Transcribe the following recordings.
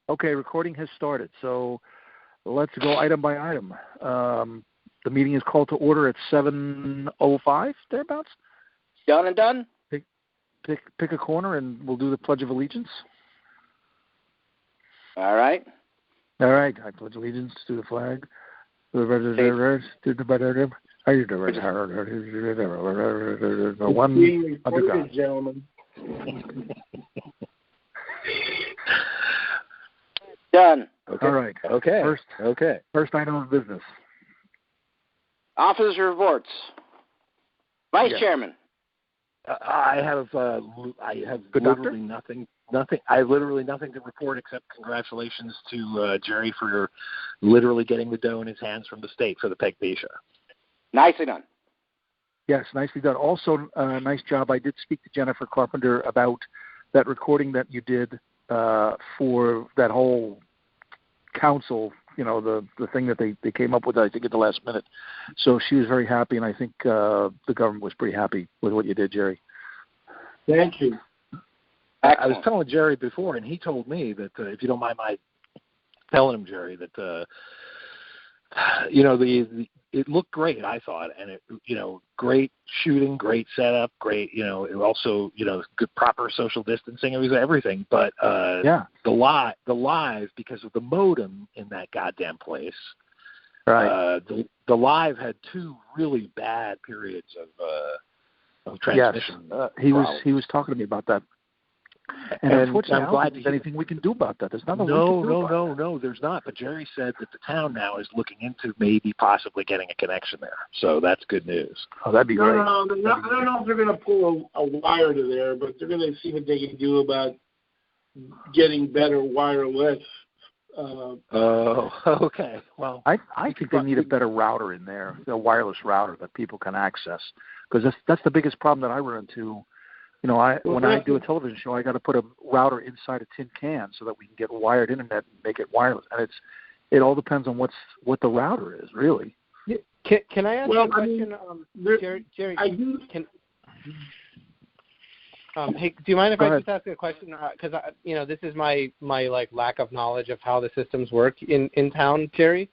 Okay, recording has started. So let's go item by item. The meeting is called to order at 7:05, thereabouts. Done and done. Pick a corner, and we'll do the Pledge of Allegiance. All right. All right. I pledge allegiance to the flag. One under God. Gentlemen. Done. Okay. All right. Okay. First item of business. Officers' reports. Vice Chairman. I have Good literally nothing. I have literally nothing to report except congratulations to Jerry for literally getting the dough in his hands from the state for the Peg Bisha. Nicely done. Yes, nicely done. Also, nice job. I did speak to Jennifer Carpenter about that recording that you did for that whole council, the thing that they came up with, I think, at the last minute. So she was very happy, and I think the government was pretty happy with what you did, Jerry. Thank you. I was telling Jerry before, and he told me that, if you don't mind my telling him, Jerry, that, it looked great, I thought, and it, great shooting, great setup, great, also, good, proper social distancing, it was everything, but, the live, because of the modem in that goddamn place, right. The live had two really bad periods of transmission. Yes. He was talking to me about that. And unfortunately, I'm glad there's anything we can do about that. There's nothing we can do about that. No, there's not. But Jerry said that the town now is looking into maybe possibly getting a connection there. So that's good news. Oh, that'd be great. No, I don't know if they're going to pull a wire to there, but they're going to see what they can do about getting better wireless. Okay. Well, I think they need a better router in there, a wireless router that people can access, because that's the biggest problem that I run into. When I do a television show, I got to put a router inside a tin can so that we can get wired internet and make it wireless. And it all depends on what the router is, really. Can I ask you a question, Jerry? I do. Hey, do you mind if I just ask a question? Because this is my lack of knowledge of how the systems work in town, Jerry.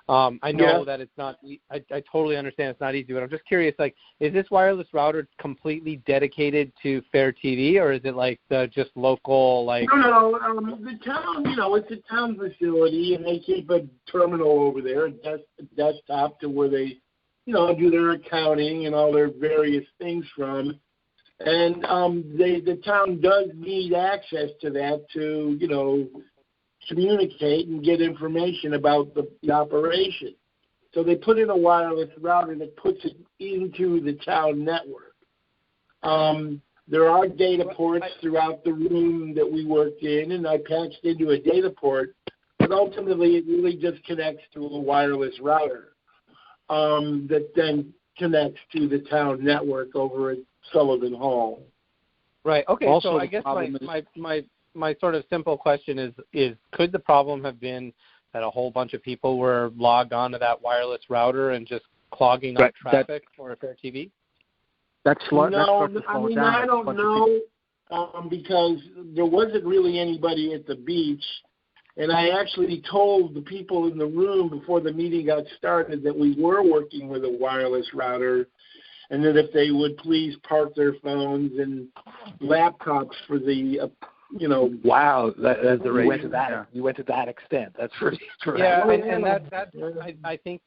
I know that it's not. I totally understand it's not easy, but I'm just curious. Is this wireless router completely dedicated to FairTV, or is it the just local? No. The town, it's a town facility, and they keep a terminal over there, a desktop to where they, do their accounting and all their various things from. And the town does need access to that to, communicate and get information about the operation. So they put in a wireless router that puts it into the town network. There are data ports throughout the room that we worked in, and I patched into a data port, but ultimately it really just connects to a wireless router that then connects to the town network over at Sullivan Hall. Right. Okay. Also, so I guess my sort of simple question is could the problem have been that a whole bunch of people were logged on to that wireless router and just clogging up traffic for FairTV? I don't know, because there wasn't really anybody at the beach, and I actually told the people in the room before the meeting got started that we were working with a wireless router, and that if they would please park their phones and laptops for the Wow, you went to that extent. That's pretty. Yeah, and I think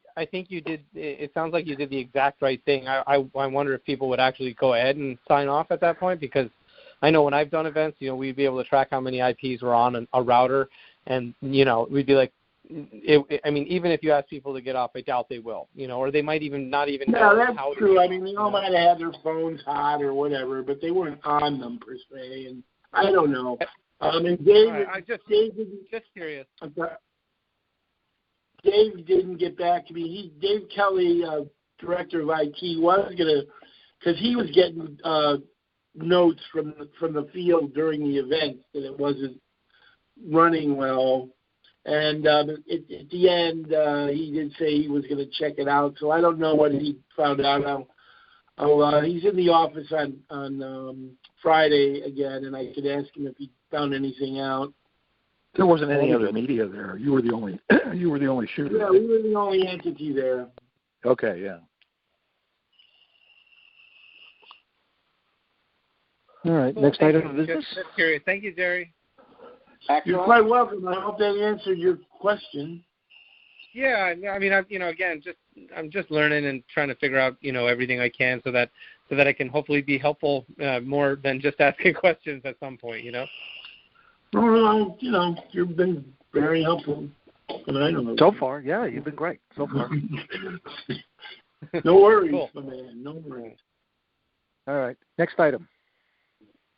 you did. It sounds like you did the exact right thing. I wonder if people would actually go ahead and sign off at that point, because I know when I've done events, we'd be able to track how many IPs were on a router, and we'd be like, even if you ask people to get off, I doubt they will. Or they might even not even know that's how. True. They all might have had their phones hot or whatever, but they weren't on them per se, and I don't know. And Dave, just curious. Dave didn't get back to me. Dave Kelly, director of IT, was gonna, because he was getting notes from the field during the event that it wasn't running well. And at the end, he did say he was going to check it out. So I don't know what he found out. He's in the office on Friday again, and I could ask him if he found anything out. There wasn't any other media there. You were the only shooter. Yeah, we were the only entity there. Okay, yeah. All right, next item of business. That's curious. Thank you, Jerry. Excellent. You're quite welcome. I hope that answered your question. Yeah, I mean, I'm just learning and trying to figure out, everything I can so that I can hopefully be helpful more than just asking questions at some point, Well, you've been very helpful. And I don't know. So far, yeah, you've been great so far. No worries, Cool. my man. No worries. All right, next item.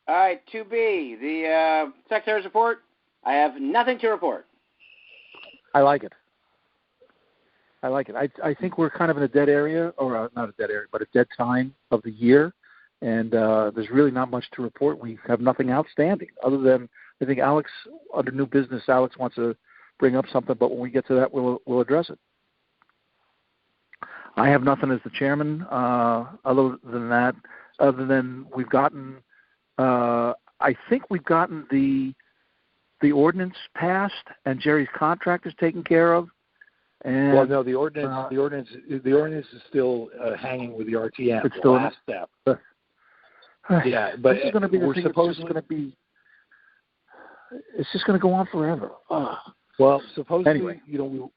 All right, 2B, the Secretary's report. I have nothing to report. I like it. I think we're kind of in a dead area, or not a dead area, but a dead time of the year, and there's really not much to report. We have nothing outstanding other than I think Alex, under new business, Alex wants to bring up something, but when we get to that, we'll address it. I have nothing as the chairman other than we've gotten, I think we've gotten the ordinance passed and Jerry's contract is taken care of. And, well, no, the ordinance is still hanging with the RTM. It's still last step. Yeah, but this is going to be the thing. It's just going to go on forever. Well, supposedly, anyway,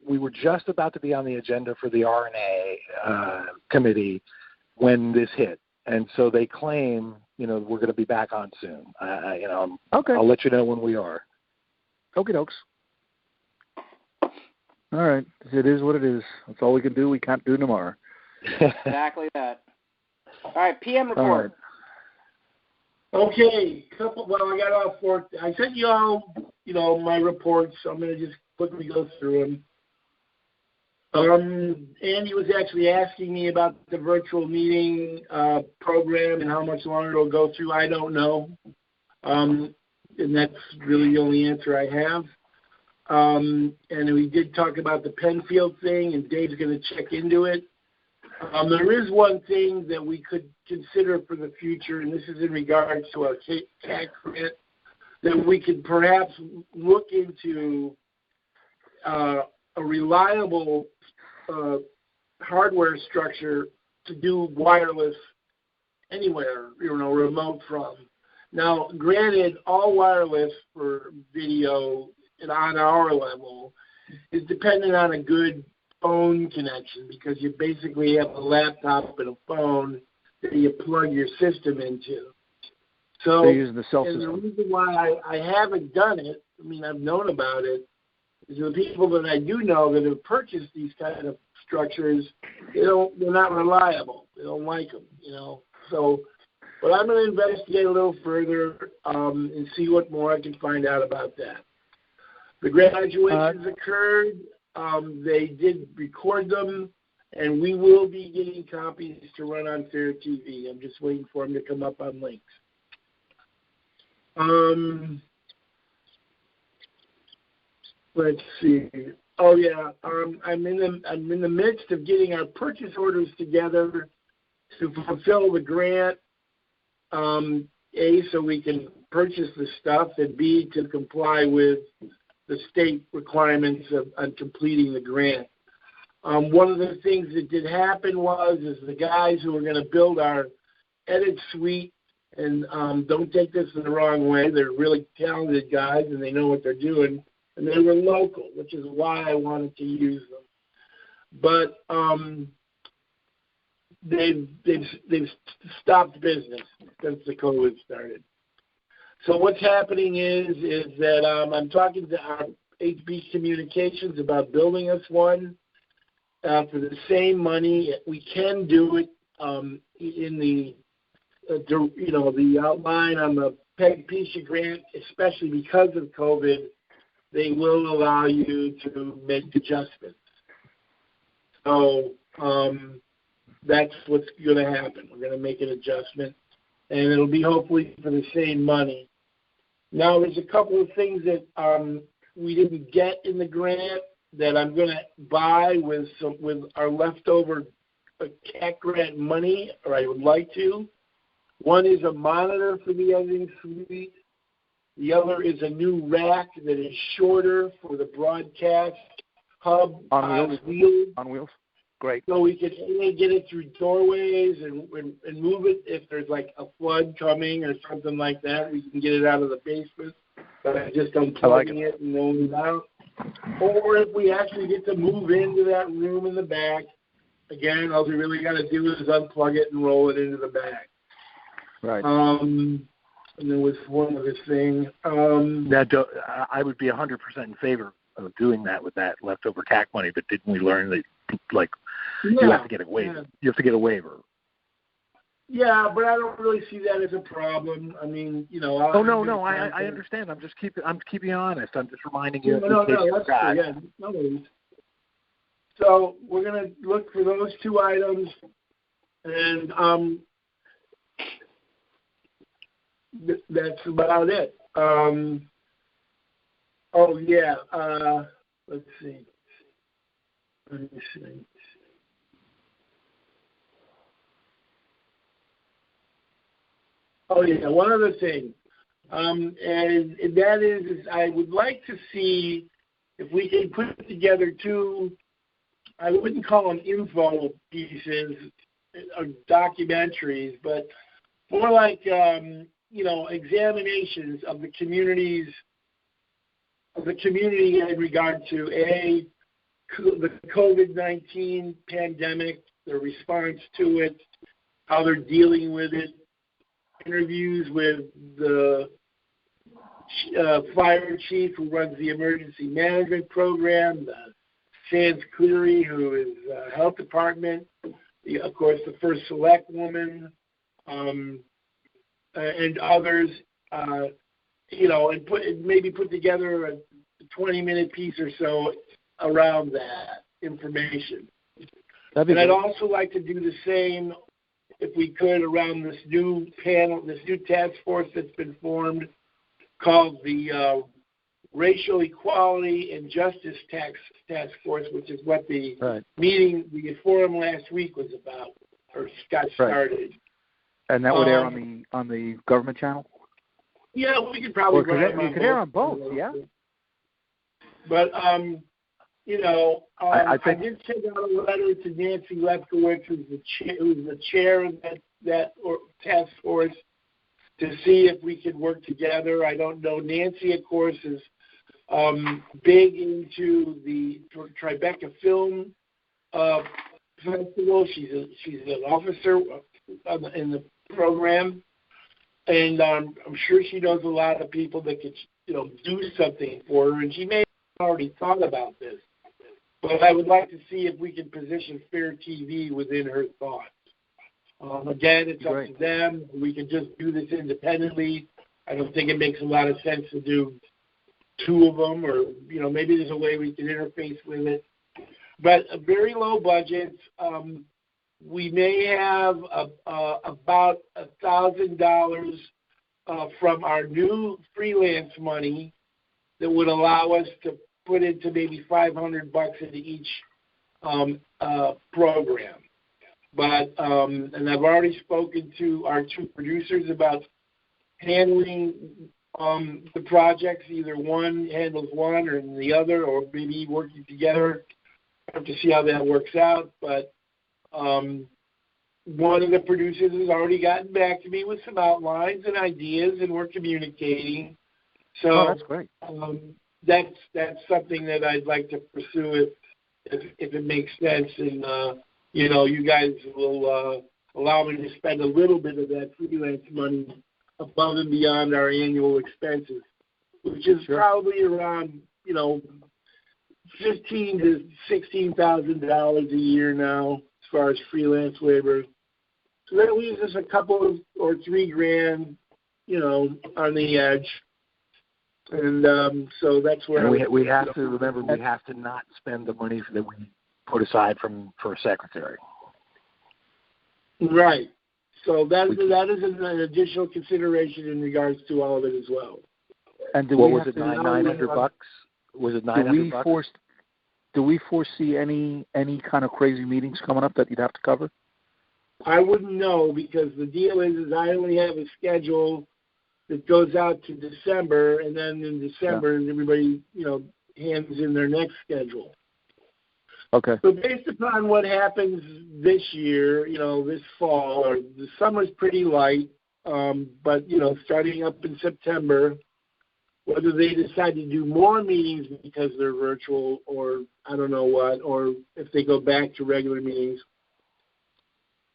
we were just about to be on the agenda for the RNA committee when this hit, and so they claim, we're going to be back on soon. Okay. I'll let you know when we are. Okie dokes. All right. It is what it is. That's all we can do. We can't do tomorrow. Exactly that. All right, PM report. Right. Okay. I got all four. I sent you all, my reports. So I'm going to just quickly go through them. Andy was actually asking me about the virtual meeting program and how much longer it'll go through. I don't know. And that's really the only answer I have. And we did talk about the Penfield thing, and Dave's going to check into it. There is one thing that we could consider for the future, and this is in regards to our CAC grant, that we could perhaps look into a reliable hardware structure to do wireless anywhere, remote from. Now, granted, all wireless for video and on our level is dependent on a good phone connection, because you basically have a laptop and a phone that you plug your system into. So they're using the cell system. The reason why I haven't done it, I've known about it, is the people that I do know that have purchased these kind of structures, they're not reliable. They don't like them, So, but I'm going to investigate a little further and see what more I can find out about that. The graduations occurred. They did record them, and we will be getting copies to run on FairTV. I'm just waiting for them to come up on links. Let's see. Oh yeah, I'm in the midst of getting our purchase orders together to fulfill the grant. A, so we can purchase the stuff, and B, to comply with the state requirements on completing the grant. One of the things that did happen is the guys who were going to build our edit suite, and don't take this in the wrong way, they're really talented guys and they know what they're doing, and they were local, which is why I wanted to use them. But they've stopped business since the COVID started. So what's happening is that I'm talking to our HB Communications about building us one for the same money. We can do it in the the outline on the PEG-PISA grant, especially because of COVID. They will allow you to make adjustments. So that's what's going to happen. We're going to make an adjustment, and it'll be hopefully for the same money. Now, there's a couple of things that we didn't get in the grant that I'm going to buy with our leftover CAC grant money, or I would like to. One is a monitor for the editing suite, The other is a new rack that is shorter for the broadcast hub on wheels. On wheels. Great. So we can get it through doorways and move it if there's like a flood coming or something like that. We can get it out of the basement by just unplugging it and rolling it out. Or if we actually get to move into that room in the back, again, all we really got to do is unplug it and roll it into the back. Right. And there was one other thing. I would be 100% in favor of doing that with that leftover TAC money, but didn't we learn that, like, you have to get a waiver? Yeah. You have to get a waiver. Yeah, but I don't really see that as a problem. I mean, no, I understand. I'm keeping you honest. I'm just reminding you. No, that's true. Yeah, no worries. So we're gonna look for those two items, and that's about it. Let's see. Let me see. Oh, yeah, one other thing, and that is I would like to see if we can put together two, I wouldn't call them info pieces or documentaries, but more like, examinations of the community in regard to, the COVID-19 pandemic, the response to it, how they're dealing with it, interviews with the fire chief who runs the emergency management program, Sands Cleary, who is health department, of course, the first select woman, and others, and maybe put together a 20-minute piece or so around that information. And I'd also like to do the same, if we could, around this new panel, this new task force that's been formed called the Racial Equality and Justice Task Force, which is what the meeting, the forum last week was about, or got started. Right. And that would air on the government channel? Yeah, we could probably you could air on both, yeah. But, I did send out a letter to Nancy Lefkowitz, who's the chair of that task force, to see if we could work together. I don't know. Nancy, of course, is big into the Tribeca Film Festival. She's an officer in the program, and I'm sure she knows a lot of people that could, do something for her. And she may have already thought about this, but I would like to see if we can position FairTV within her thoughts. Again, it's up to them. We can just do this independently. I don't think it makes a lot of sense to do two of them, or maybe there's a way we can interface with it. But a very low budget. We may have about $1,000 from our new freelance money that would allow us to put into maybe $500 into each program. But and I've already spoken to our two producers about handling the projects. Either one handles one or the other, or maybe working together. I have to see how that works out. But one of the producers has already gotten back to me with some outlines and ideas, and we're communicating. So that's great. That's something that I'd like to pursue if it makes sense, and you guys will allow me to spend a little bit of that freelance money above and beyond our annual expenses, which is probably around $15,000 to $16,000 a year now as far as freelance labor. So that leaves us a couple of or $3,000, on the edge. And so that's where we have to remember we have to not spend the money that we put aside for a secretary. Right. So that is an additional consideration in regards to all of it as well. And was it $900? Was it $900? Do we foresee any kind of crazy meetings coming up that you'd have to cover? I wouldn't know, because the deal is I only have a schedule that goes out to December, and then in December everybody, hands in their next schedule. Okay. So based upon what happens this year, this fall, or the summer's pretty light, but, starting up in September, whether they decide to do more meetings because they're virtual or I don't know what, or if they go back to regular meetings.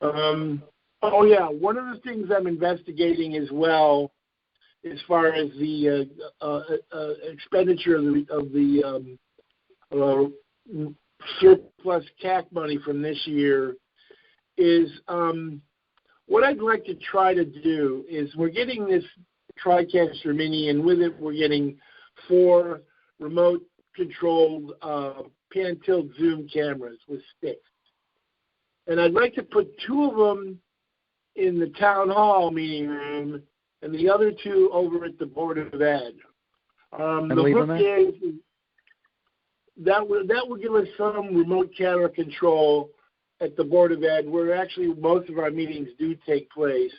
One of the things I'm investigating as well, as far as the expenditure of the surplus CAC money from this year, is what I'd like to try to do is we're getting this TriCaster Mini, and with it we're getting 4 remote-controlled pan-tilt zoom cameras with sticks. And I'd like to put 2 of them in the town hall meeting room and the other 2 over at the Board of Ed. The hook is that will give us some remote camera control at the Board of Ed, where actually most of our meetings do take place.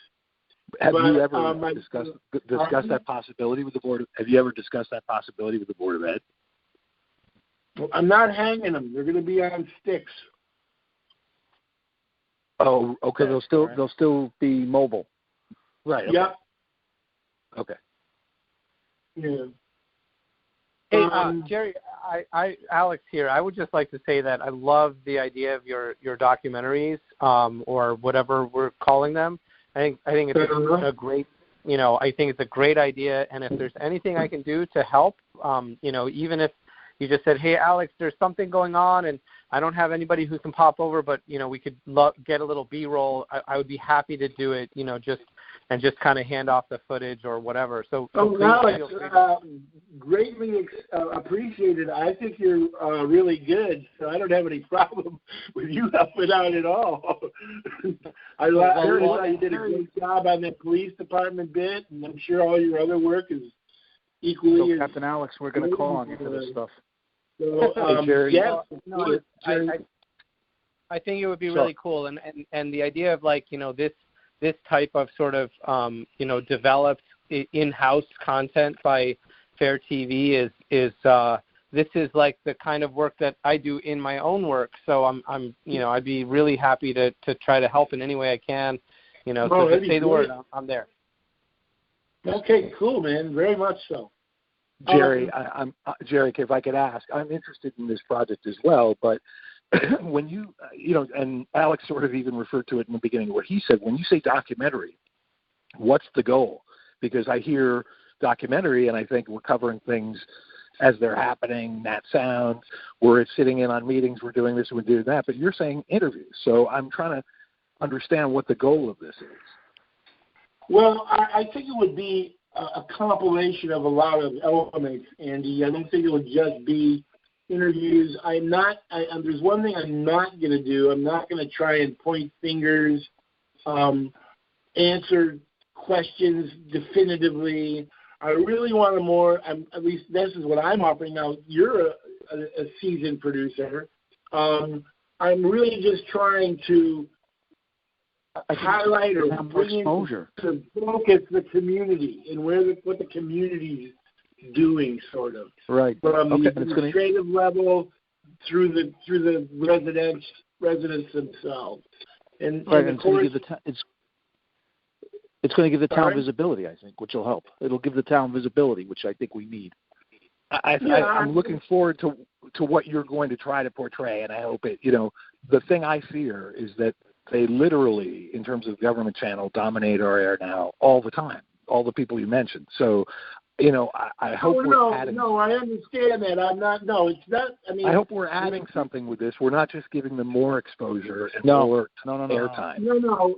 Have you ever discussed that possibility with the board? Have you ever discussed that possibility with the Board of Ed? Well, I'm not hanging them. They're going to be on sticks. Oh, okay. They'll still be mobile. Right. Okay. Yeah. Okay. Yeah. Hey, Jerry, Alex here. I would just like to say that I love the idea of your documentaries, or whatever we're calling them. I think it's a great, I think it's a great idea. And if there's anything I can do to help, even if you just said, hey, Alex, there's something going on and I don't have anybody who can pop over, but, we could get a little B-roll, I would be happy to do it, just kind of hand off the footage or whatever. So Alex, greatly appreciated. I think you're really good, so I don't have any problem with you helping out at all. I thought you did a great job on that police department bit, and I'm sure all your other work is equally. So, Captain Alex, we're going to call on you for this stuff. So, hey, Jerry, Jerry, I think it would be really cool, and the idea of this type of sort of developed in-house content by FairTV is this is like the kind of work that I do in my own work. So I'd be really happy to try to help in any way I can. So just say the word, I'm there. Okay, cool, man. Very much so. Jerry, Jerry, if I could ask, I'm interested in this project as well, but when you and Alex sort of even referred to it in the beginning of what he said, when you say documentary, what's the goal? Because I hear documentary and I think we're covering things as they're happening, that sound, we're sitting in on meetings, we're doing this, we're doing that, but you're saying interviews. So I'm trying to understand what the goal of this is. Well, I think it would be a compilation of a lot of elements, Andy. I don't think it would just be interviews. There's one thing I'm not going to do. I'm not going to try and point fingers, answer questions definitively. I really want a more, at least this is what I'm offering now. You're a seasoned producer. I'm really just trying to highlight or bring exposure to focus the community and what the community's doing, sort of. Right. From the administrative level through the residents themselves. And of course, it's going to give the town visibility, I think, which will help. It'll give the town visibility, which I think we need. I'm looking forward to what you're going to try to portray, and I hope it. The thing I fear is that they literally, in terms of government channel, dominate our air now all the time. All the people you mentioned. So, I hope we're adding. No, I understand that. I'm not. No, it's not. I mean, I hope we're adding something with this. We're not just giving them more exposure and more airtime. No.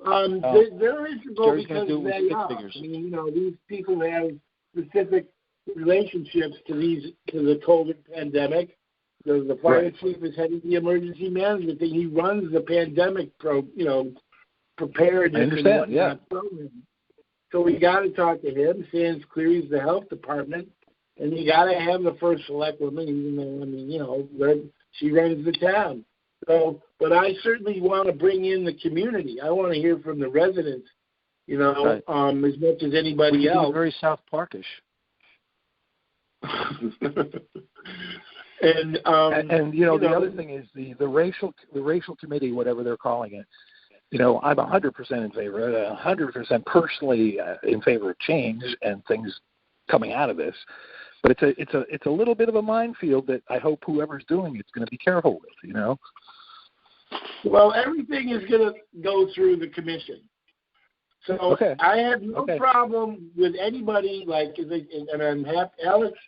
There is a goal because they are. I mean, these people have specific relationships to the COVID pandemic. The fire chief is heading the emergency management thing. He runs the pandemic preparedness. I understand. Yeah. Program. So we got to talk to him. Sands Cleary's the health department, and you got to have the first select woman. Even though she runs the town. So, but I certainly want to bring in the community. I want to hear from the residents you know, as much as anybody else. Very South Parkish. And you know, the other thing is the racial committee, whatever they're calling it. You know, I'm 100% in favor, 100% personally in favor of change and things coming out of this. But it's a little bit of a minefield that I hope whoever's doing it's going to be careful with. You know. Well, everything is going to go through the commission. So I have no problem with anybody, like, and I'm happy Alex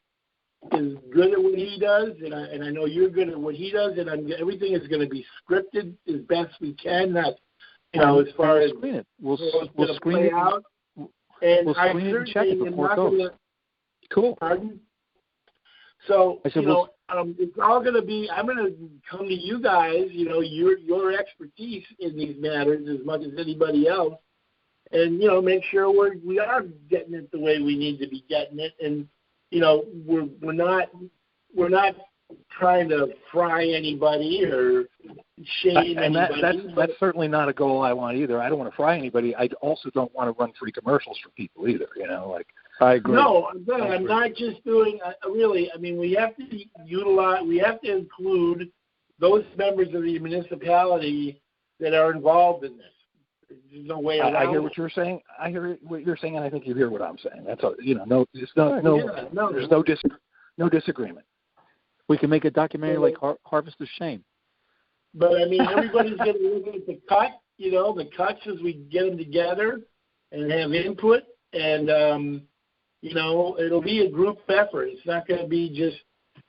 is good at what he does, and I know you're good at what he does, and everything is going to be scripted as best we can. Not, you know, as far as screen it, we'll screen it out. And we'll screen it and check it before it goes. Cool. Pardon? So you know, it's all going to be. I'm going to come to you guys. You know, your expertise in these matters as much as anybody else. And, you know, make sure we are getting it the way we need to be getting it. And, you know, we're not trying to fry anybody or shame anybody. That's certainly not a goal I want either. I don't want to fry anybody. I also don't want to run free commercials for people either, you know, like. I agree. No, I'm not just doing, really, I mean, we have to include those members of the municipality that are involved in this. There's no way around I hear what you're saying. I hear what you're saying, and I think you hear what I'm saying. That's all. You know, there's no disagreement. We can make a documentary like Harvest of Shame. But I mean, everybody's going to look at the cut. You know, the cuts as we get them together and have input, and you know, it'll be a group effort. It's not going to be just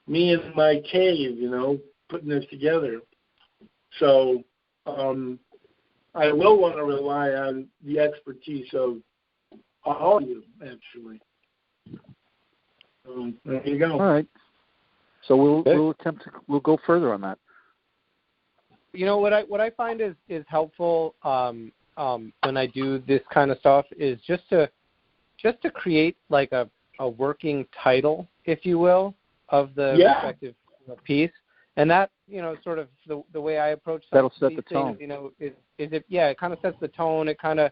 me in my cave, you know, putting this together. So. I will want to rely on the expertise of all of you, actually. There you go. All right. So we'll go further on that. You know, what I find is helpful when I do this kind of stuff is just to create like a working title, if you will, of the respective piece. And that, you know, sort of the way I approach some of these things, you know, it kind of sets the tone. It kind of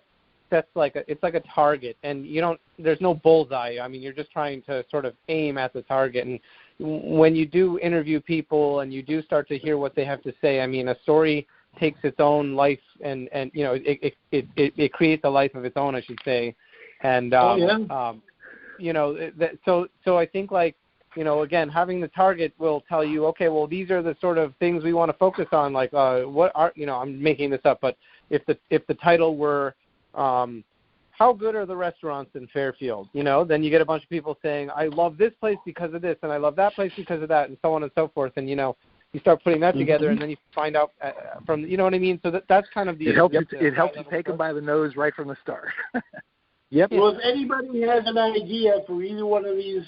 sets it's like a target, and there's no bullseye. I mean, you're just trying to sort of aim at the target. And when you do interview people and you do start to hear what they have to say, I mean, a story takes its own life, and you know, it creates a life of its own, I should say. And you know, so I think, like, you know, again, having the target will tell you, okay, well, these are the sort of things we want to focus on. Like, what are, you know, I'm making this up, but if the title were, how good are the restaurants in Fairfield? You know, then you get a bunch of people saying, I love this place because of this, and I love that place because of that, and so on and so forth. And, you know, you start putting that together, and then you find out from, you know what I mean? So that's kind of the. It helps you take them by the nose right from the start. Yep. Well, if anybody has an idea for either one of these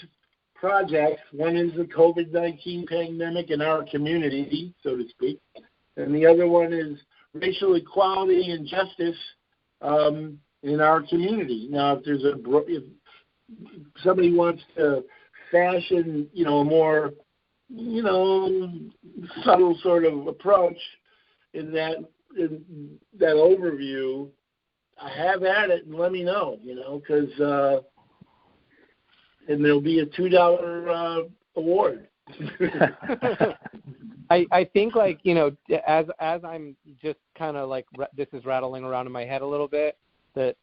projects, one is the COVID-19 pandemic in our community, so to speak, and the other one is racial equality and justice in our community. Now, if somebody wants to fashion, you know, a more, you know, subtle sort of approach in that overview, have at it and let me know, you know, because and there'll be a $2 award. I think, like, you know, as I'm just kind of like this is rattling around in my head a little bit, the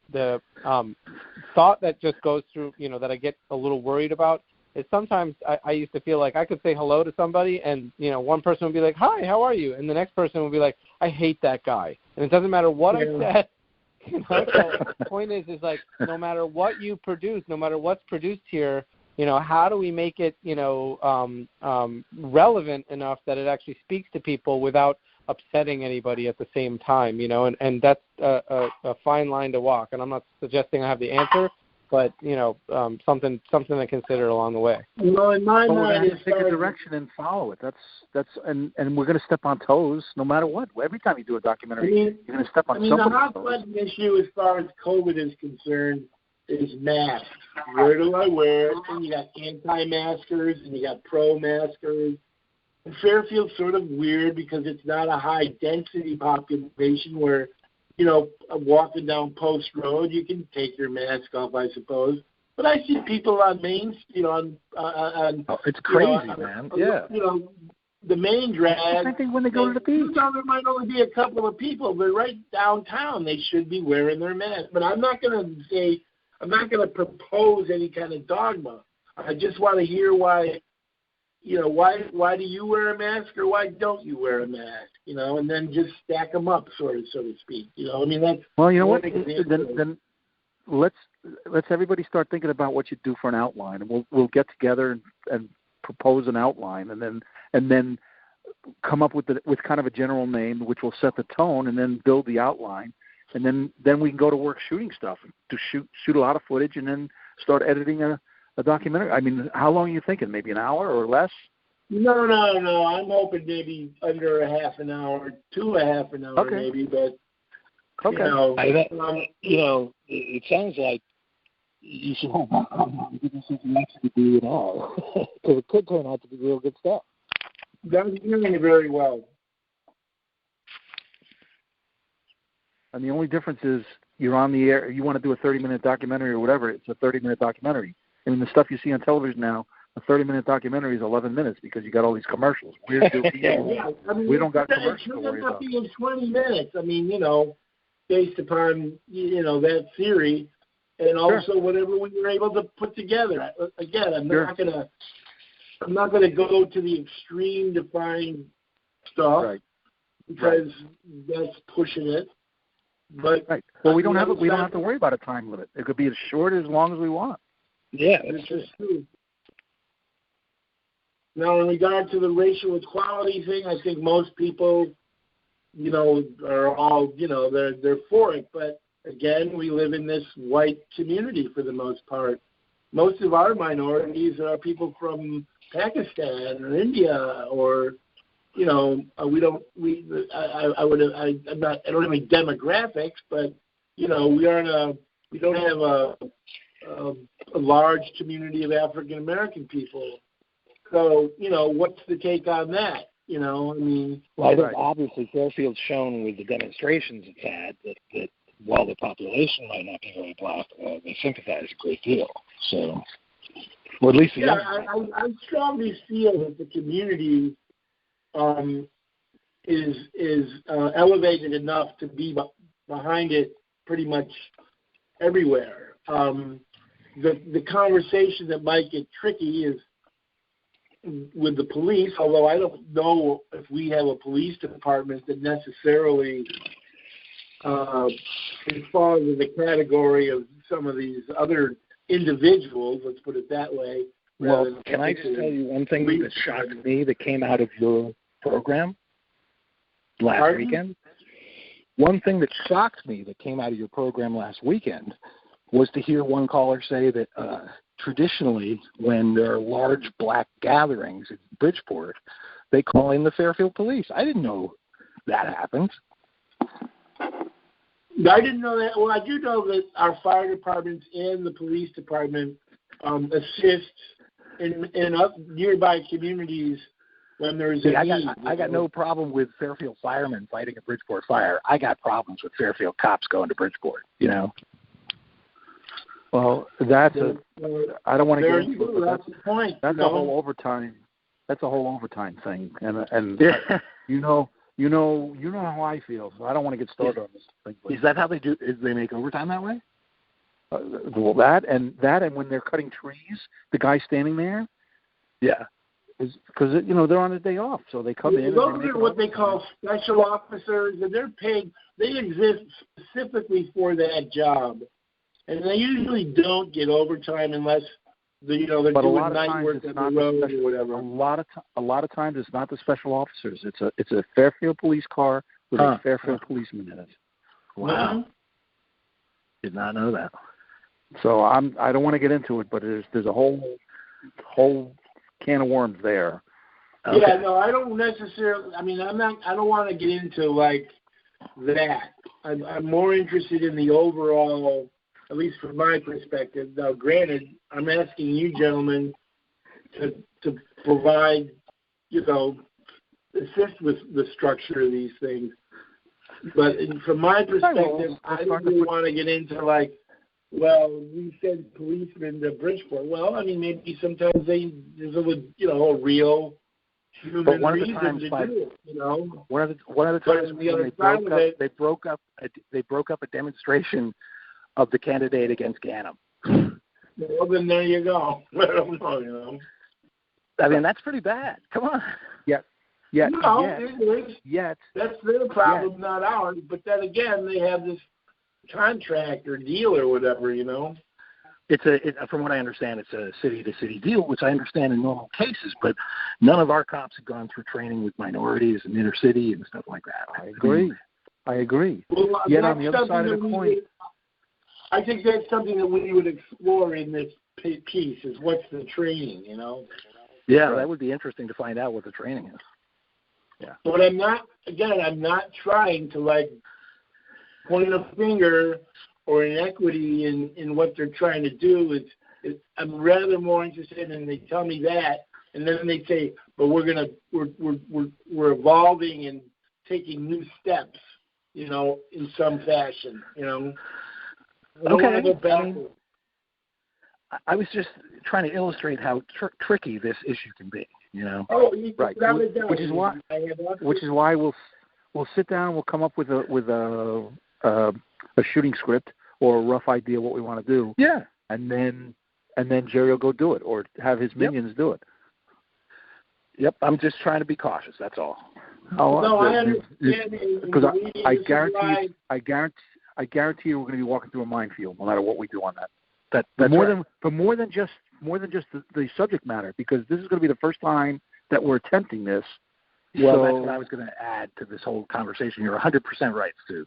thought that just goes through, you know, that I get a little worried about is sometimes I used to feel like I could say hello to somebody, and, you know, one person would be like, hi, how are you? And the next person would be like, I hate that guy. And it doesn't matter what I said. You know, so the point is like, no matter what you produce, no matter what's produced here, you know, how do we make it, you know, relevant enough that it actually speaks to people without upsetting anybody at the same time, you know, and that's a fine line to walk. And I'm not suggesting I have the answer, but, you know, something to consider along the way. Well, in my mind, it's take a direction and follow it. That's and we're going to step on toes no matter what. Every time you do a documentary, you're going to step on somebody's toes. The hot button issue as far as COVID is concerned is masks. Where do I wear it? And you got anti-maskers and you got pro-maskers. And Fairfield's sort of weird because it's not a high-density population where walking down Post Road, you can take your mask off, I suppose. But I see people on Main Street on it's crazy, man. Yeah. The main drag. I think when they go to the beach, there might only be a couple of people, but right downtown they should be wearing their mask. But I'm not going to propose any kind of dogma. I just want to hear why do you wear a mask or why don't you wear a mask? And then just stack them up, so to speak. That's well, you know what? Then let's everybody start thinking about what you do for an outline, and we'll get together and propose an outline, and then come up with kind of a general name which will set the tone, and then build the outline, and then we can go to work shooting stuff, to shoot a lot of footage, and then start editing a documentary. I mean, how long are you thinking? Maybe an hour or less? No. I'm hoping maybe under a half an hour to a half an hour, okay. Maybe, but. Okay. It sounds like you should have nothing to do at all, because it could turn out to be real good stuff. That was doing it very well. And the only difference is you're on the air. You want to do a 30-minute documentary or whatever. It's a 30-minute documentary. I mean, the stuff you see on television now, a 30-minute documentary is 11 minutes because you got all these commercials. We don't got commercials to worry about. It should not be in 20 minutes. I mean, based upon that theory, and also whatever we were able to put together. Again, I'm not gonna go to the extreme to find stuff, because that's pushing it. But well, we don't have to worry about a time limit. It could be as short as long as we want. Yeah, that's just true. Now, in regard to the racial equality thing, I think most people, are all, they're for it. But again, we live in this white community for the most part. Most of our minorities are people from Pakistan or India, or I don't have any demographics, but we don't have a large community of African American people. So what's the take on that? Well, I think obviously Fairfield's shown with the demonstrations it's had that while the population might not be very black, they sympathize a great deal. So, or at least I strongly feel that the community is elevated enough to be behind it pretty much everywhere. The conversation that might get tricky is with the police, although I don't know if we have a police department that necessarily falls in the category of some of these other individuals, let's put it that way. Well, can I just tell you one thing that shocked me that came out of your program last weekend? One thing that shocked me that came out of your program last weekend was to hear one caller say that traditionally, when there are large black gatherings in Bridgeport, they call in the Fairfield police. I didn't know that happens. I didn't know that. Well, I do know that our fire departments and the police department assist in nearby communities when there's a need. I got no problem with Fairfield firemen fighting a Bridgeport fire. I got problems with Fairfield cops going to Bridgeport, Well, I don't want to get into it, but that's the point. That's a whole overtime. That's a whole overtime thing, and you know how I feel. So I don't want to get started on this thing. Is that how they do? Is they make overtime that way? Well, that and when they're cutting trees, the guy standing there, is because they're on a day off, so they come in. Those are what they call special officers, and they're paid. They exist specifically for that job. And they usually don't get overtime unless they're doing night work on the road or whatever. A lot of times it's not the special officers. It's a Fairfield police car with a Fairfield policeman in it. Wow, did not know that. So I don't want to get into it, but there's a whole can of worms there. Okay. Yeah, no, I don't necessarily. I don't want to get into like that. I'm more interested in the overall. At least from my perspective. Now, granted, I'm asking you gentlemen to provide, assist with the structure of these things. But from my perspective, I don't really want to get into like, well, we send policemen to Bridgeport. Well, I mean, maybe sometimes there's a real human reason to do it. You know, one of the times when they broke up a demonstration of the candidate against Ganem. Well, then there you go. I don't know, you know. I mean, that's pretty bad. Come on. It is. That's their problem, not ours. But then again, they have this contract or deal or whatever, you know. From what I understand, it's a city-to-city deal, which I understand in normal cases. But none of our cops have gone through training with minorities in inner city and stuff like that. I agree. Well, yet on the other side of the coin, I think that's something that we would explore in this piece. Is what's the training, you know? Yeah, that would be interesting to find out what the training is. Yeah. But I'm not trying to like point a finger or inequity in what they're trying to do. I'm rather more interested in they tell me that, and then they say, but we're evolving and taking new steps, you know, in some fashion, you know. I was just trying to illustrate how tricky this issue can be, you know. Right. Which is why we'll sit down. We'll come up with a shooting script or a rough idea what we want to do. Yeah. And then Jerry will go do it, or have his minions do it. Yep. I'm just trying to be cautious. That's all. I understand. Because I guarantee you we're going to be walking through a minefield no matter what we do on that. That's more than just the subject matter, because this is going to be the first time that we're attempting this. Well, that's what I was going to add to this whole conversation. You're 100% right, Stu.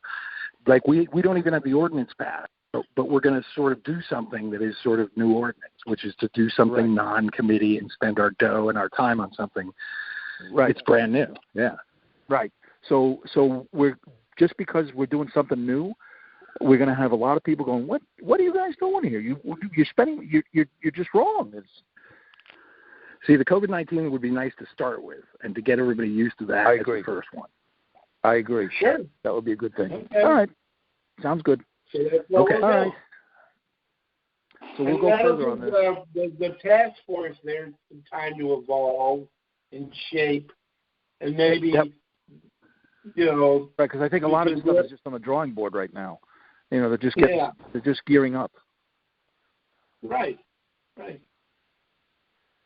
Like we don't even have the ordinance passed, but we're going to sort of do something that is sort of new ordinance, which is to do something non-committee and spend our dough and our time on something. Right. It's brand new. Yeah. Right. So we're just because we're doing something new, we're going to have a lot of people going, What are you guys doing here? You're spending. You're just wrong. See, the COVID-19 would be nice to start with, and to get everybody used to that. I agree. As the first one. I agree. Sure. That would be a good thing. Okay. All right. Sounds good. Okay. All right. So we'll go further on this. The task force, there's some time to evolve and shape, and maybe, you know. Right, because I think a lot of this stuff is just on the drawing board right now. You know, they're just gearing up. Right.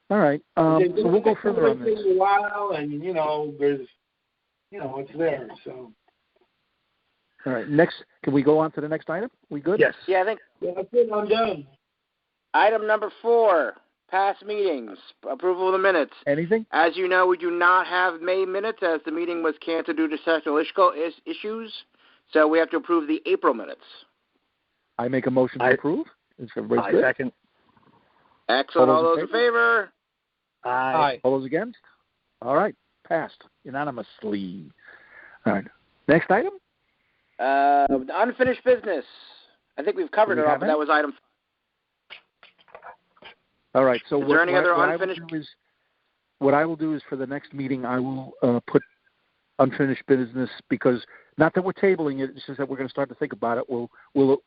All right. So we'll go further on this. A while, and it's there. So. All right. Next, can we go on to the next item? We good? Yes. Yeah, I think. Yeah, that's it. I'm done. Item number 4, past meetings, approval of the minutes. Anything? As you know, we do not have May minutes as the meeting was canceled due to technical issues, so we have to approve the April minutes. I make a motion to approve. Is everybody good? Second. Excellent. All those in favor? Aye. All those against? All right. Passed unanimously. All right. Next item? Unfinished business. I think we've covered it all, but that was item. All right. So is there any other unfinished? What I will do is for the next meeting, I will put unfinished business, because not that we're tabling it, it's just that we're going to start to think about it. We'll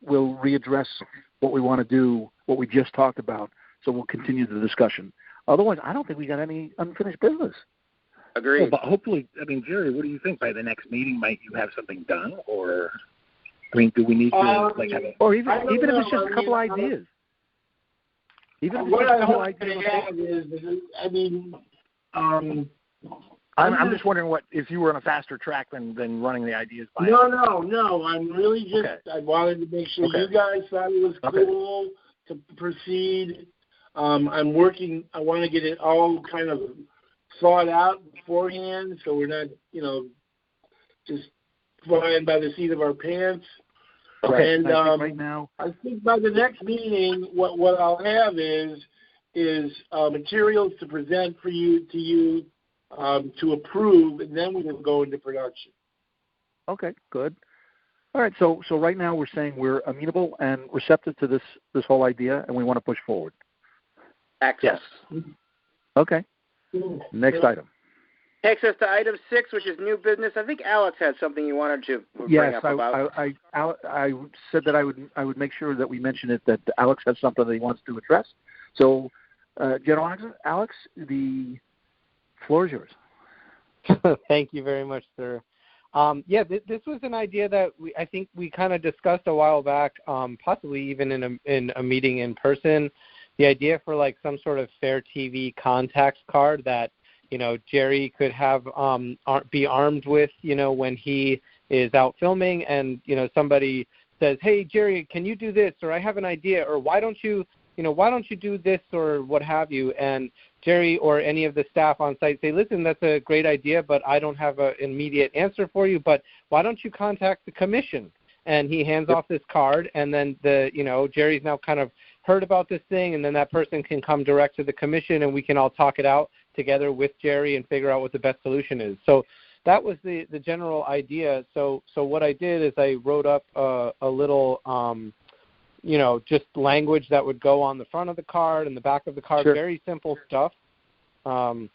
readdress what we want to do, what we just talked about. So we'll continue the discussion. Otherwise, I don't think we got any unfinished business. Agreed. Well, but hopefully, I mean, Jerry, what do you think? By the next meeting, might you have something done, or I mean, do we need to have a, or even if it's just a couple ideas? Even if it's just a couple ideas. I'm just wondering what if you were on a faster track than running the ideas by. No. I'm really just I wanted to make sure you guys thought it was cool to proceed. I'm working. I want to get it all kind of thought out beforehand, so we're not, just flying by the seat of our pants. Okay. And I think right now, I think by the next meeting, what I'll have is materials to present to you to approve, and then we will go into production. Okay, good. All right, so right now we're saying we're amenable and receptive to this whole idea, and we want to push forward. Excellent. Yes. Okay. Next item. Takes us to item 6, which is new business. I think Alex had something you wanted to bring up about. Yes, I said that I would make sure that we mention it, that Alex has something that he wants to address. So, General Alex, the floor is yours. Thank you very much, sir. This was an idea that I think we kind of discussed a while back, possibly even in a meeting in person. The idea for like some sort of FairTV contacts card that Jerry could have be armed with, when he is out filming, and somebody says, "Hey, Jerry, can you do this?" or "I have an idea," or why don't you do this, or what have you, and Jerry or any of the staff on site say, "Listen, that's a great idea, but I don't have an immediate answer for you, but why don't you contact the commission?" And he hands off this card, and then Jerry's now kind of heard about this thing, and then that person can come direct to the commission, and we can all talk it out together with Jerry and figure out what the best solution is. So that was the general idea. So what I did is I wrote up a little, just language that would go on the front of the card and the back of the card, Sure. Very simple stuff. And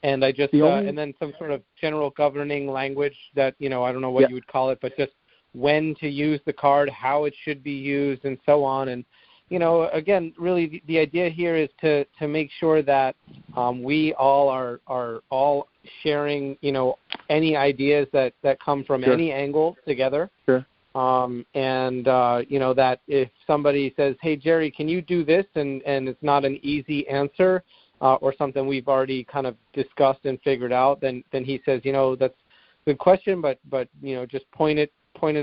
I just, and then some sort of general governing language that, I don't know what you would call it, but just when to use the card, how it should be used, and so on. And, again, really the idea here is to make sure that we all are all sharing, any ideas that come from Sure. any angle together. Sure. That if somebody says, "Hey, Jerry, can you do this?" and it's not an easy answer or something we've already kind of discussed and figured out, then he says, "That's a good question, but just point it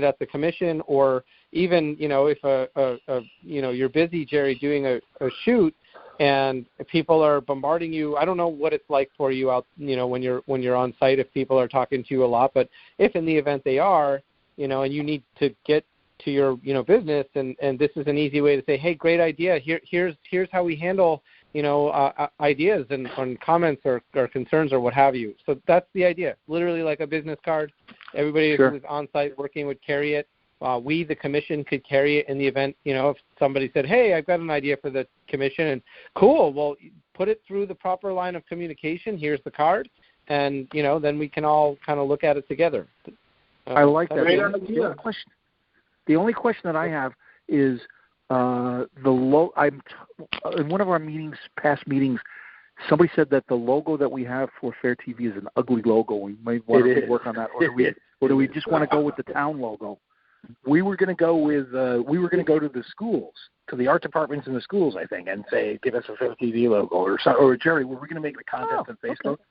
at the commission," or even, if you're busy, Jerry, doing a shoot and people are bombarding you. I don't know what it's like for you out, when you're on site, if people are talking to you a lot, but if in the event they are, and you need to get to your, business, and this is an easy way to say, "Hey, great idea. Here's how we handle, ideas and comments or concerns or what have you." So that's the idea. Literally like a business card. Everybody Sure. who's on site working would carry it. We, the commission, could carry it in the event, if somebody said, "Hey, I've got an idea for the commission," and cool, well, put it through the proper line of communication. Here's the card, and then we can all kind of look at it together. I like that. The only question that I have is in one of our past meetings, somebody said that the logo that we have for FairTV is an ugly logo. We might want to work on that, or do we just want to go with the town logo? We were going to go to the schools, to the art departments in the schools, I think, and say, "Give us a FairTV logo," or Jerry, were we going to make the contest on Facebook? Okay.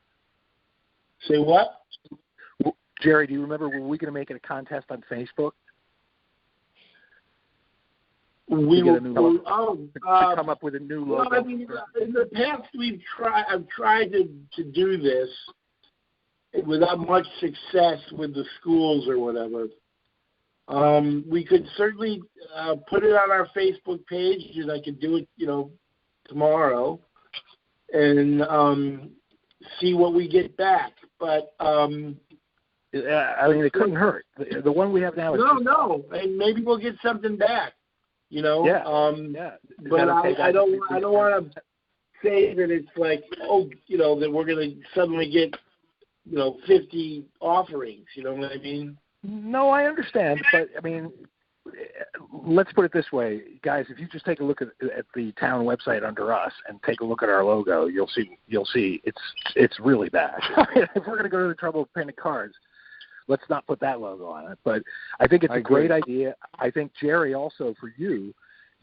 Say what? Jerry, do you remember, were we going to make it a contest on Facebook? We will come up with a new logo. Well, I mean, in the past, I've tried to do this without much success with the schools or whatever. We could certainly put it on our Facebook page, and I could do it, tomorrow, and see what we get back. But it couldn't hurt. The one we have now is no, and maybe we'll get something back. Yeah. But I don't want to say that it's like, that we're going to suddenly get, 50 offerings. You know what I mean? No, I understand, but I mean, let's put it this way, guys. If you just take a look at the town website under us and take a look at our logo, you'll see it's really bad. If we're going to go to the trouble of painting cards, let's not put that logo on it. But I think it's a great idea. I think, Jerry, also for you,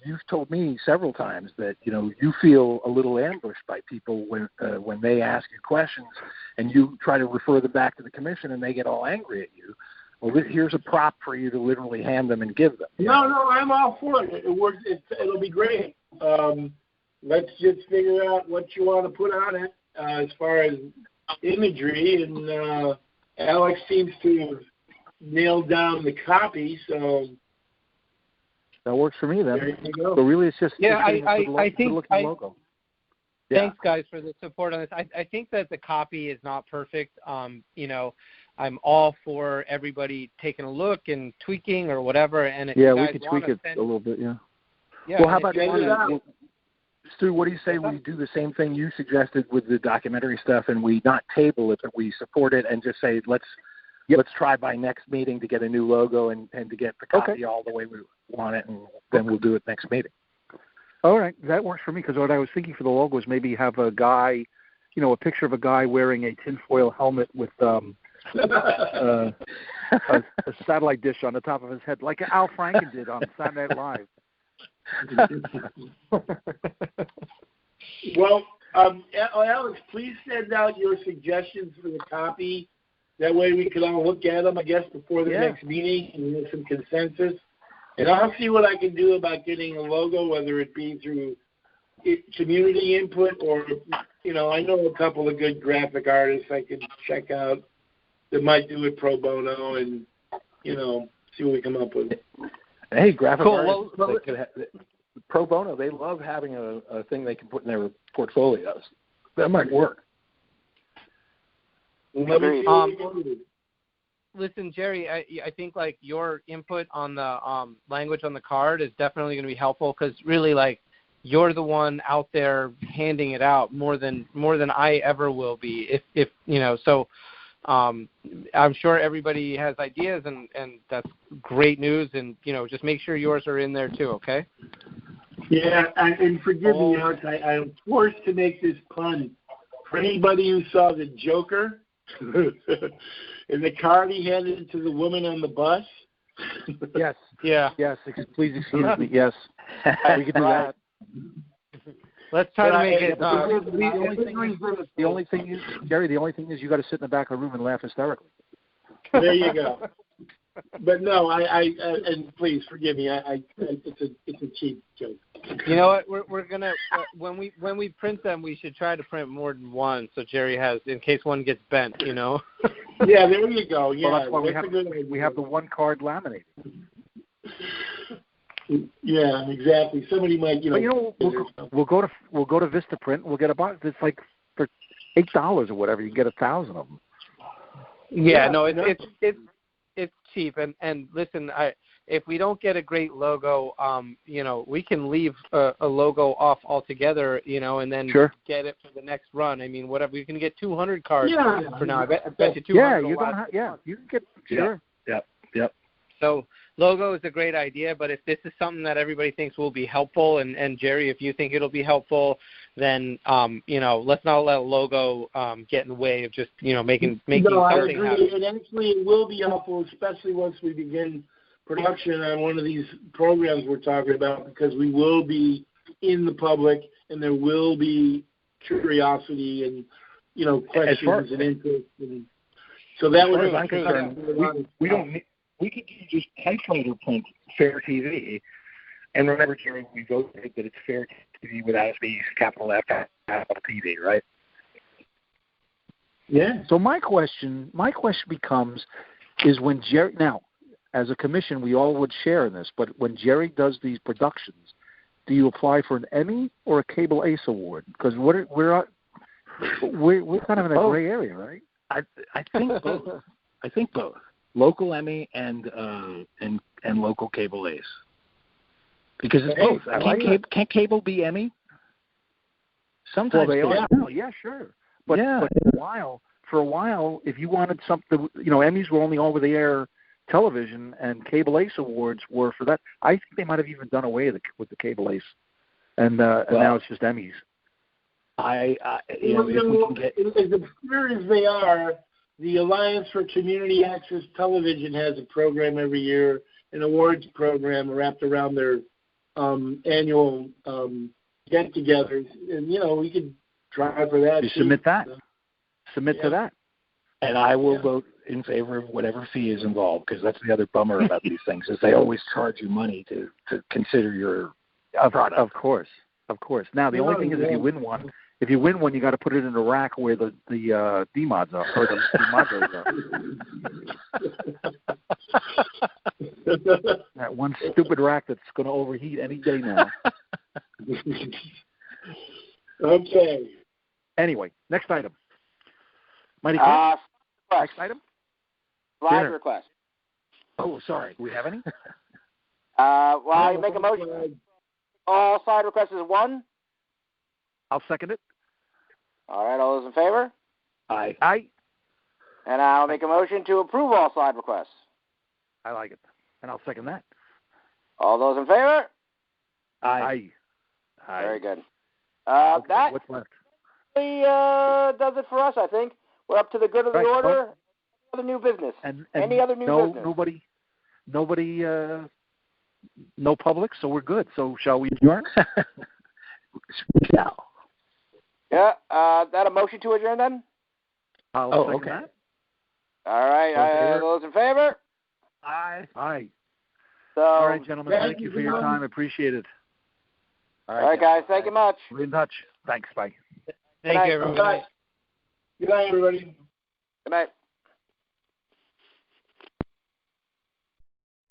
you've told me several times that you feel a little ambushed by people when they ask you questions, and you try to refer them back to the commission, and they get all angry at you. Well, here's a prop for you to literally hand them and give them. No, I'm all for it. It works. It'll be great. Let's just figure out what you want to put on it as far as imagery, and Alex seems to have nailed down the copy, so that works for me then. There you go. So really, it's just I think logo. Thanks, guys, for the support on this. I think that the copy is not perfect. I'm all for everybody taking a look and tweaking or whatever. And if you guys we could tweak it a little bit. Yeah. Well, how about Stu, what do you say we do the same thing you suggested with the documentary stuff, and we not table it, but we support it and just say let's try by next meeting to get a new logo and to get the copy all the way we want it, and then we'll do it next meeting. All right, that works for me, because what I was thinking for the logo is maybe have a guy, a picture of a guy wearing a tinfoil helmet with a satellite dish on the top of his head, like Al Franken did on Saturday Night Live. Well, Alex, please send out your suggestions for the copy. That way we can all look at them, I guess, before the next meeting and get some consensus. And I'll see what I can do about getting a logo, whether it be through community input or, I know a couple of good graphic artists I could check out that might do it pro bono and, see what we come up with. Hey, graphic artists, pro bono, they love having a thing they can put in their portfolios. That might work. Listen, Jerry, I think like your input on the language on the card is definitely going to be helpful, because really, like, you're the one out there handing it out more than I ever will be. If so, I'm sure everybody has ideas, and that's great news. And just make sure yours are in there too. Okay. Yeah, and forgive me, Alex, I'm forced to make this pun. For anybody who saw the Joker. In the card he handed to the woman on the bus. Yes. Yeah. Yes. Please excuse me. Yes. We could do that. Let's try to make it. The only thing is, Jerry, you got to sit in the back of the room and laugh hysterically. There you go. But no, and please forgive me. It's a cheap joke. You know what? We're gonna when we print them, we should try to print more than one, so Jerry has, in case one gets bent. Yeah, there you go. Yeah, well, that's why we have the one card laminated. Yeah, exactly. Somebody might, But we'll go to Vistaprint. We'll get a box. It's like for $8 or whatever. You can get 1,000 of them. Yeah, no, it's cheap. And listen, if we don't get a great logo, we can leave a logo off altogether, and then get it for the next run. I mean, whatever, we can get 200 cards for now. I bet you 200. You can get Yep. So logo is a great idea, but if this is something that everybody thinks will be helpful, and Jerry, if you think it'll be helpful, then let's not let a logo get in the way of just making something happen. I agree. And actually, it will be helpful, especially once we begin production on one of these programs we're talking about, because we will be in the public, and there will be curiosity and questions and interest. And so that would be concerned. We could just typewriter print FairTV, and remember, Jerry, we voted that it's FairTV without a space, capital F, capital TV, right? Yeah. So my question becomes, is when Jerry, now, as a commission, we all would share in this, but when Jerry does these productions, do you apply for an Emmy or a Cable Ace Award? Because we're kind of in a gray area, right? I think both. I think both. Local Emmy and local Cable Ace. Because it's both. Can't Cable be Emmy? Sometimes they are. Yeah, sure. But for a while, if you wanted something, Emmys were only over the air television, and Cable Ace Awards were for that. I think they might have even done away with the Cable Ace, and now it's just Emmys. If we can get as obscure as they are, the Alliance for Community Access Television has a program every year, an awards program wrapped around their annual get-togethers, and we could try for that. You submit that. Submit to that. And I will vote in favor of whatever fee is involved, because that's the other bummer about these things, is they always charge you money to consider your product. Of course. Now, the only thing is, if you win one, you got to put it in a rack where the D-mods are, or the D-mods are. That one stupid rack that's going to overheat any day now. Okay. Anyway, next item. Mighty Cat? Next item? Slide request. Oh, sorry. Do we have any? I make a motion. All slide requests is one. I'll second it. All right, all those in favor? Aye. Aye. And I'll make a motion to approve all slide requests. I like it. And I'll second that. All those in favor? Aye. Aye. Very good. Okay, That what's left? really, does it for us, I think. We're up to the good of the order. Other new business. And any other new business? Nobody, no public, so we're good. So shall we adjourn? Yeah. Yeah, that a motion to adjourn then? I'll second that. All right, those in favor? Aye. Aye. So, all right, gentlemen, thank you for your time. I appreciate it. All right, guys, thank you much. We're in touch. Thanks, bye. Thank you, everybody. Good night, everybody. Good night.